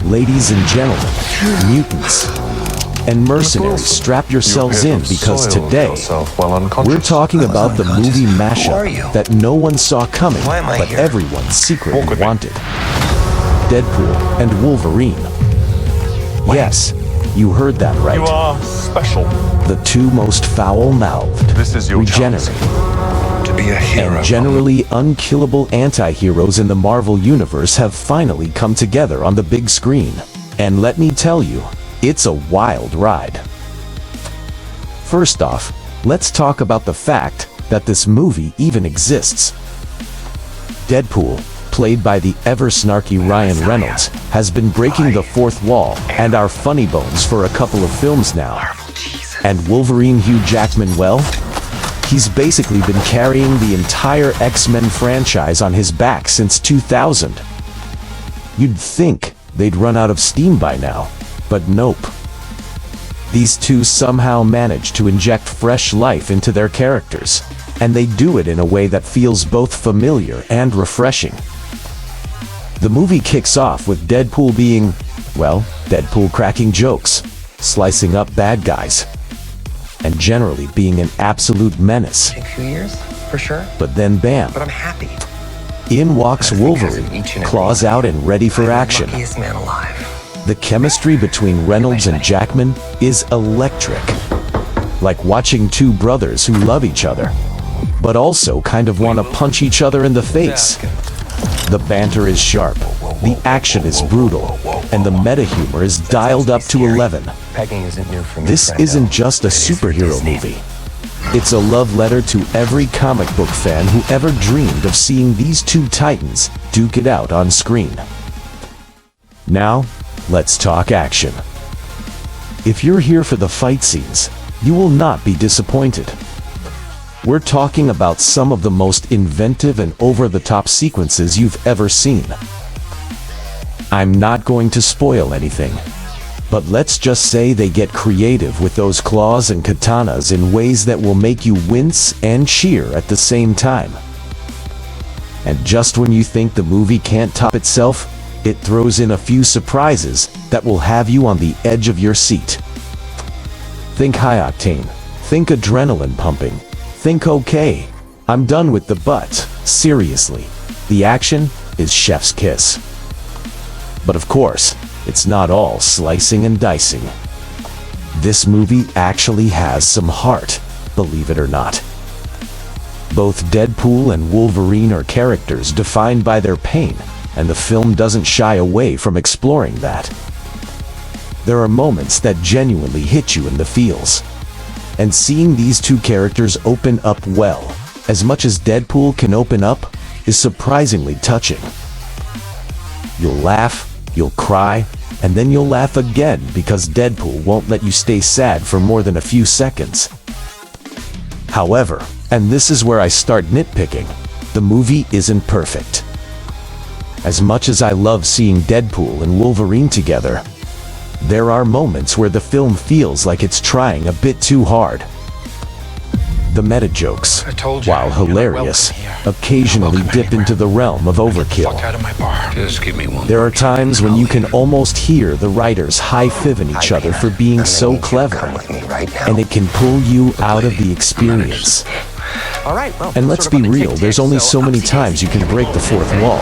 Ladies and gentlemen, mutants and mercenaries, strap yourselves in because today we're talking about the movie mashup that no one saw coming but everyone secretly wanted. Deadpool and Wolverine. Yes, you heard that right. You are special. The two most foul-mouthed, regenerate, To be a hero. and generally unkillable anti-heroes in the Marvel Universe have finally come together on the big screen. And let me tell you, it's a wild ride. First off, let's talk about the fact that this movie even exists. Deadpool, played by the ever-snarky Ryan Reynolds, has been breaking the fourth wall and our funny bones for a couple of films now. And Wolverine Hugh Jackman, well, he's basically been carrying the entire X-Men franchise on his back since 2000. You'd think they'd run out of steam by now, but nope. These two somehow manage to inject fresh life into their characters, and they do it in a way that feels both familiar and refreshing. The movie kicks off with Deadpool being, well, Deadpool cracking jokes, slicing up bad guys, and generally being an absolute menace. Take a few years, for sure. But then bam, But I'm happy. in walks Wolverine, claws out and ready for action. Luckiest man alive. The chemistry between Reynolds and Jackman is electric. Like watching two brothers who love each other, but also kind of want to punch each other in the face. The banter is sharp, the action is brutal, and the meta-humor is dialed up to 11. Pegging isn't new for me. This isn't just a superhero movie. It's a love letter to every comic book fan who ever dreamed of seeing these two titans duke it out on screen. Now, let's talk action. If you're here for the fight scenes, you will not be disappointed. We're talking about some of the most inventive and over-the-top sequences you've ever seen. I'm not going to spoil anything, but let's just say they get creative with those claws and katanas in ways that will make you wince and cheer at the same time. And just when you think the movie can't top itself, it throws in a few surprises that will have you on the edge of your seat. Think high octane, think adrenaline pumping, think okay, I'm done with the but. Seriously, the action is chef's kiss. But of course, it's not all slicing and dicing. This movie actually has some heart, believe it or not. Both Deadpool and Wolverine are characters defined by their pain, and the film doesn't shy away from exploring that. There are moments that genuinely hit you in the feels. And seeing these two characters open up well, as much as Deadpool can open up, is surprisingly touching. You'll laugh, you'll cry, and then you'll laugh again because Deadpool won't let you stay sad for more than a few seconds. However, and this is where I start nitpicking, the movie isn't perfect. As much as I love seeing Deadpool and Wolverine together, there are moments where the film feels like it's trying a bit too hard. The meta jokes, while hilarious, occasionally dip into the realm of overkill. Just give me one. There are times when you can almost hear the writers high-fiving each other for being so clever, and it can pull you out of the experience. And let's be real, there's only so many times you can break the fourth wall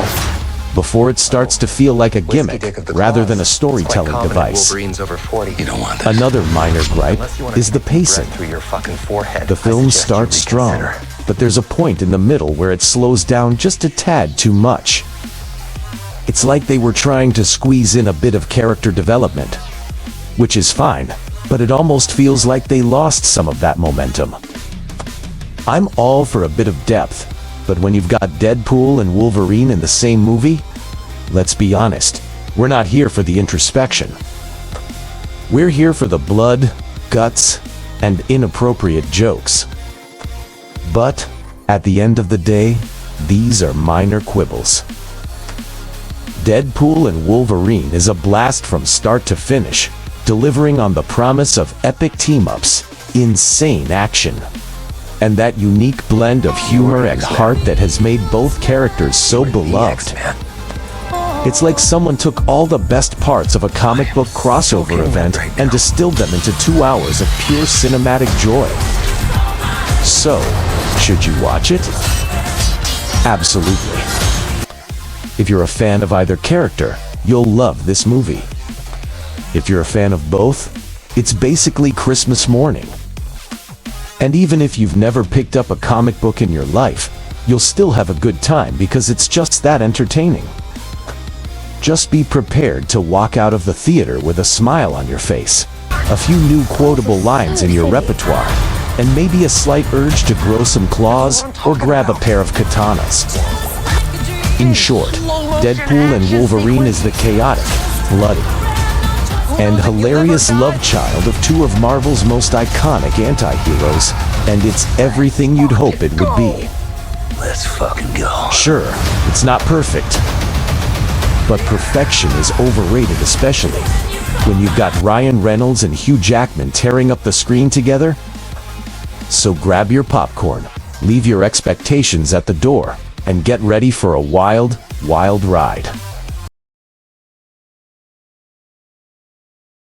before it starts to feel like a gimmick rather than a storytelling device. You don't want this. Another minor gripe is the pacing. The film starts strong, but there's a point in the middle where it slows down just a tad too much. It's like they were trying to squeeze in a bit of character development, which is fine, but it almost feels like they lost some of that momentum. I'm all for a bit of depth, but when you've got Deadpool and Wolverine in the same movie, let's be honest, we're not here for the introspection. We're here for the blood, guts, and inappropriate jokes. But, at the end of the day, these are minor quibbles. Deadpool and Wolverine is a blast from start to finish, delivering on the promise of epic team-ups, insane action, and that unique blend of humor and heart that has made both characters so beloved. It's like someone took all the best parts of a comic book crossover event and distilled them into 2 hours of pure cinematic joy. So, should you watch it? Absolutely. If you're a fan of either character, you'll love this movie. If you're a fan of both, it's basically Christmas morning. And even if you've never picked up a comic book in your life, you'll still have a good time because it's just that entertaining. Just be prepared to walk out of the theater with a smile on your face, a few new quotable lines in your repertoire, and maybe a slight urge to grow some claws or grab a pair of katanas. In short, Deadpool and Wolverine is the chaotic, bloody, and hilarious love child of two of Marvel's most iconic anti-heroes, and it's everything you'd hope it would be. Let's fucking go. Sure, it's not perfect, but perfection is overrated, especially when you've got Ryan Reynolds and Hugh Jackman tearing up the screen together. So grab your popcorn, leave your expectations at the door, and get ready for a wild, wild ride.